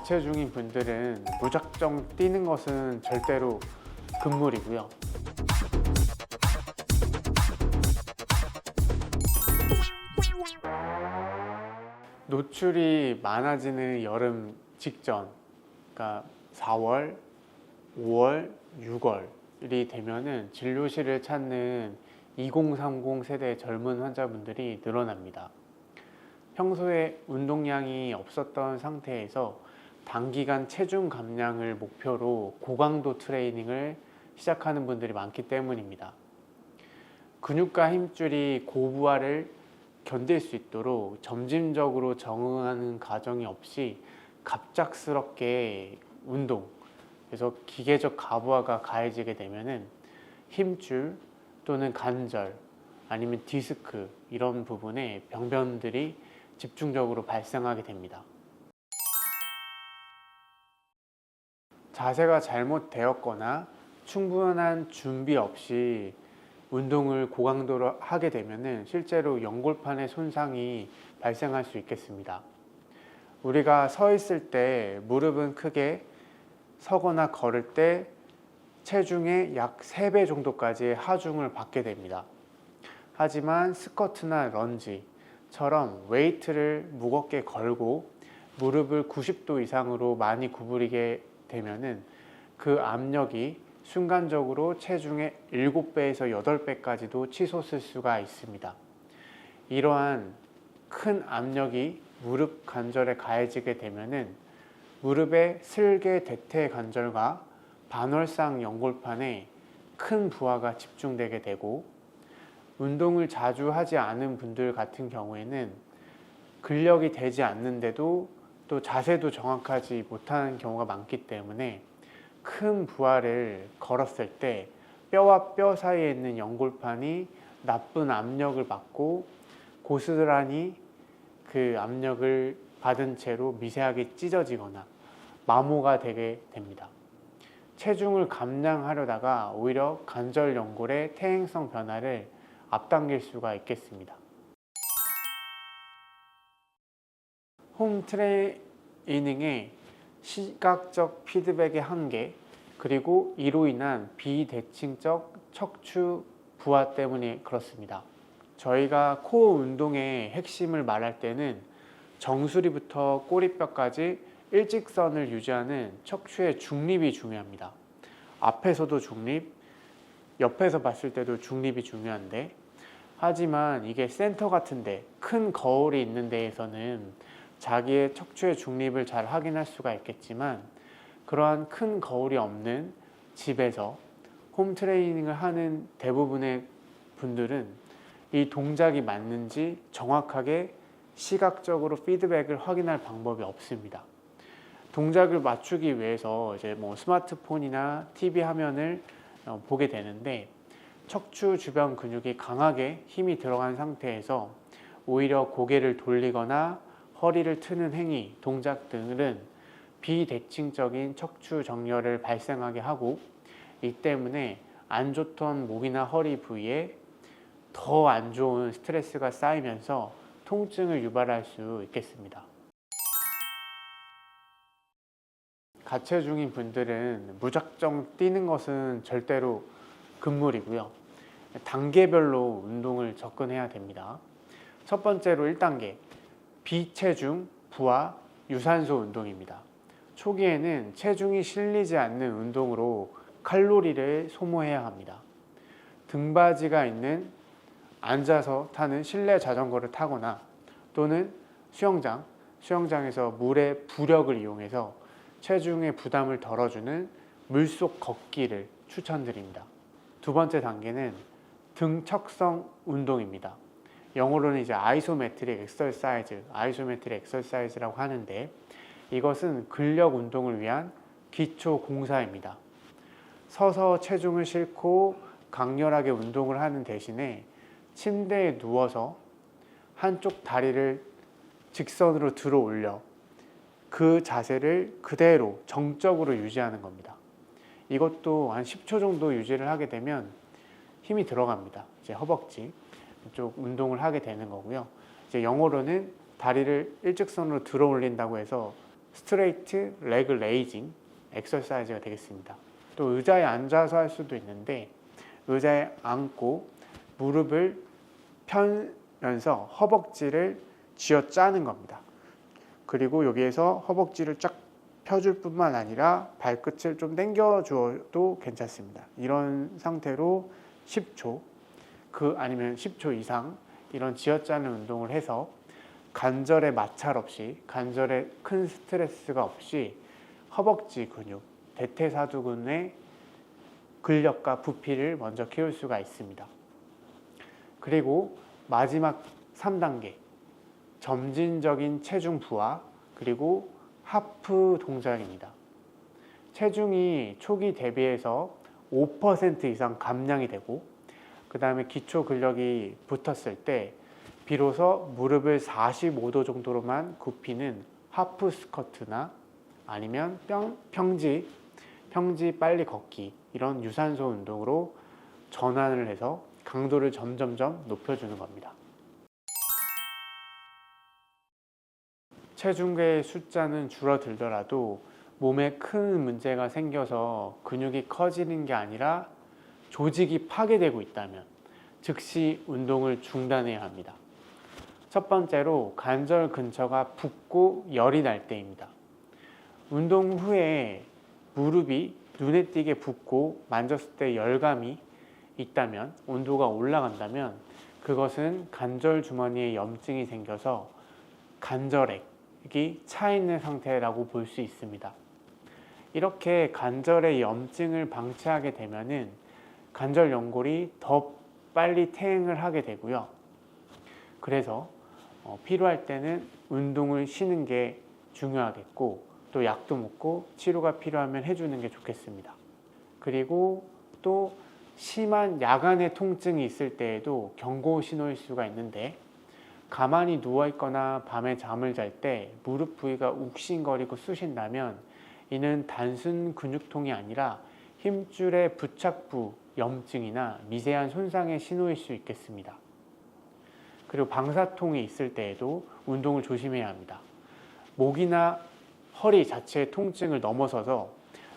자체 중인 분들은 무작정 뛰는 것은 절대로 금물이고요. 노출이 많아지는 여름 직전, 그러니까 4월, 5월, 6월이 되면은 진료실을 찾는 2030 세대 젊은 환자분들이 늘어납니다. 평소에 운동량이 없었던 상태에서 단기간 체중 감량을 목표로 고강도 트레이닝을 시작하는 분들이 많기 때문입니다. 근육과 힘줄이 고부하를 견딜 수 있도록 점진적으로 적응하는 과정이 없이 갑작스럽게 운동, 그래서 기계적 가부하가 가해지게 되면은 힘줄 또는 관절 아니면 디스크 이런 부분에 병변들이 집중적으로 발생하게 됩니다. 자세가 잘못되었거나 충분한 준비 없이 운동을 고강도로 하게 되면 실제로 연골판의 손상이 발생할 수 있겠습니다. 우리가 서 있을 때 무릎은 크게 서거나 걸을 때 체중의 약 3배 정도까지의 하중을 받게 됩니다. 하지만 스쿼트나 런지처럼 웨이트를 무겁게 걸고 무릎을 90도 이상으로 많이 구부리게 되면은 그 압력이 순간적으로 체중의 7배에서 8배까지도 치솟을 수가 있습니다. 이러한 큰 압력이 무릎 관절에 가해지게 되면은 무릎의 슬개 대퇴 관절과 반월상 연골판에 큰 부하가 집중되게 되고, 운동을 자주 하지 않은 분들 같은 경우에는 근력이 되지 않는데도 또 자세도 정확하지 못하는 경우가 많기 때문에 큰 부하를 걸었을 때 뼈와 뼈 사이에 있는 연골판이 나쁜 압력을 받고 고스란히 그 압력을 받은 채로 미세하게 찢어지거나 마모가 되게 됩니다. 체중을 감량하려다가 오히려 관절 연골의 퇴행성 변화를 앞당길 수가 있겠습니다. 홈 트레이닝의 시각적 피드백의 한계, 그리고 이로 인한 비대칭적 척추 부하 때문에 그렇습니다. 저희가 코어 운동의 핵심을 말할 때는 정수리부터 꼬리뼈까지 일직선을 유지하는 척추의 중립이 중요합니다. 앞에서도 중립, 옆에서 봤을 때도 중립이 중요한데, 하지만 이게 센터 같은데 큰 거울이 있는 데에서는 자기의 척추의 중립을 잘 확인할 수가 있겠지만, 그러한 큰 거울이 없는 집에서 홈 트레이닝을 하는 대부분의 분들은 이 동작이 맞는지 정확하게 시각적으로 피드백을 확인할 방법이 없습니다. 동작을 맞추기 위해서 이제 스마트폰이나 TV 화면을 보게 되는데, 척추 주변 근육이 강하게 힘이 들어간 상태에서 오히려 고개를 돌리거나 허리를 트는 행위, 동작 등은 비대칭적인 척추 정렬을 발생하게 하고, 이 때문에 안 좋던 목이나 허리 부위에 더 안 좋은 스트레스가 쌓이면서 통증을 유발할 수 있겠습니다. 가체 중인 분들은 무작정 뛰는 것은 절대로 금물이고요. 단계별로 운동을 접근해야 됩니다. 첫 번째로 1단계, 비체중, 부하, 유산소 운동입니다. 초기에는 체중이 실리지 않는 운동으로 칼로리를 소모해야 합니다. 등받이가 있는 앉아서 타는 실내 자전거를 타거나 또는 수영장에서 물의 부력을 이용해서 체중의 부담을 덜어주는 물속 걷기를 추천드립니다. 두 번째 단계는 등척성 운동입니다. 영어로는 이제 아이소메트릭 엑서사이즈라고 하는데, 이것은 근력 운동을 위한 기초 공사입니다. 서서 체중을 싣고 강렬하게 운동을 하는 대신에 침대에 누워서 한쪽 다리를 직선으로 들어 올려 그 자세를 그대로 정적으로 유지하는 겁니다. 이것도 한 10초 정도 유지를 하게 되면 힘이 들어갑니다. 이제 허벅지 쪽 운동을 하게 되는 거고요. 이제 영어로는 다리를 일직선으로 들어 올린다고 해서 스트레이트 레그 레이징 엑서사이즈가 되겠습니다. 또 의자에 앉아서 할 수도 있는데 의자에 앉고 무릎을 펴면서 허벅지를 쥐어 짜는 겁니다. 그리고 여기에서 허벅지를 쫙 펴줄 뿐만 아니라 발끝을 좀 당겨 주어도 괜찮습니다. 이런 상태로 10초 아니면 10초 이상 이런 쥐어짜는 운동을 해서 관절에 마찰 없이, 관절에 큰 스트레스가 없이 허벅지 근육, 대퇴사두근의 근력과 부피를 먼저 키울 수가 있습니다. 그리고 마지막 3단계 점진적인 체중 부하 그리고 하프 동작입니다. 체중이 초기 대비해서 5% 이상 감량이 되고 그 다음에 기초 근력이 붙었을 때 비로소 무릎을 45도 정도로만 굽히는 하프 스쿼트나 아니면 평지 빨리 걷기 이런 유산소 운동으로 전환을 해서 강도를 점점점 높여주는 겁니다. 체중계의 숫자는 줄어들더라도 몸에 큰 문제가 생겨서 근육이 커지는 게 아니라 조직이 파괴되고 있다면 즉시 운동을 중단해야 합니다. 첫 번째로 관절 근처가 붓고 열이 날 때입니다. 운동 후에 무릎이 눈에 띄게 붓고 만졌을 때 열감이 있다면, 온도가 올라간다면 그것은 관절 주머니에 염증이 생겨서 관절액이 차 있는 상태라고 볼 수 있습니다. 이렇게 관절의 염증을 방치하게 되면은 관절 연골이 더 빨리 퇴행을 하게 되고요. 그래서 필요할 때는 운동을 쉬는 게 중요하겠고 또 약도 먹고 치료가 필요하면 해주는 게 좋겠습니다. 그리고 또 심한 야간의 통증이 있을 때에도 경고 신호일 수가 있는데 가만히 누워있거나 밤에 잠을 잘 때 무릎 부위가 욱신거리고 쑤신다면 이는 단순 근육통이 아니라 힘줄의 부착부 염증이나 미세한 손상의 신호일 수 있겠습니다. 그리고 방사통이 있을 때에도 운동을 조심해야 합니다. 목이나 허리 자체의 통증을 넘어서서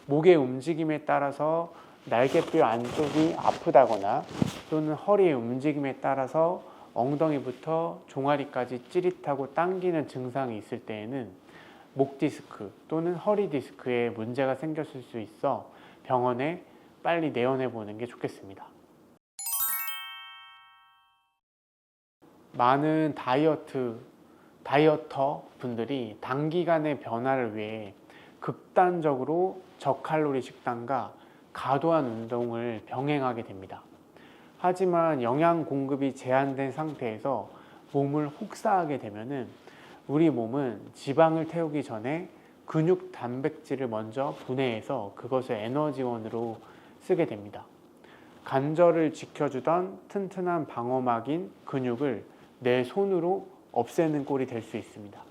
목의 움직임에 따라서 날개뼈 안쪽이 아프다거나 또는 허리의 움직임에 따라서 엉덩이부터 종아리까지 찌릿하고 당기는 증상이 있을 때에는 목 디스크 또는 허리 디스크에 문제가 생겼을 수 있어 병원에 빨리 내원해 보는 게 좋겠습니다. 많은 다이어터 분들이 단기간의 변화를 위해 극단적으로 저칼로리 식단과 과도한 운동을 병행하게 됩니다. 하지만 영양 공급이 제한된 상태에서 몸을 혹사하게 되면은 우리 몸은 지방을 태우기 전에 근육 단백질을 먼저 분해해서 그것을 에너지원으로 쓰게 됩니다. 관절을 지켜주던 튼튼한 방어막인 근육을 내 손으로 없애는 꼴이 될 수 있습니다.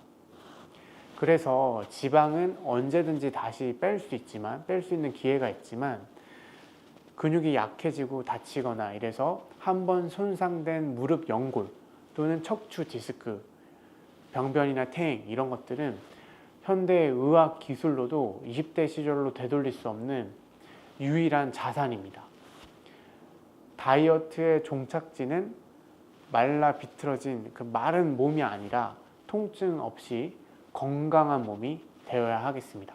그래서 지방은 언제든지 다시 뺄 수 있는 기회가 있지만 근육이 약해지고 다치거나 이래서 한번 손상된 무릎 연골 또는 척추 디스크, 병변이나 퇴행 이런 것들은 현대 의학 기술로도 20대 시절로 되돌릴 수 없는 유일한 자산입니다. 다이어트의 종착지는 말라 비틀어진 그 마른 몸이 아니라 통증 없이 건강한 몸이 되어야 하겠습니다.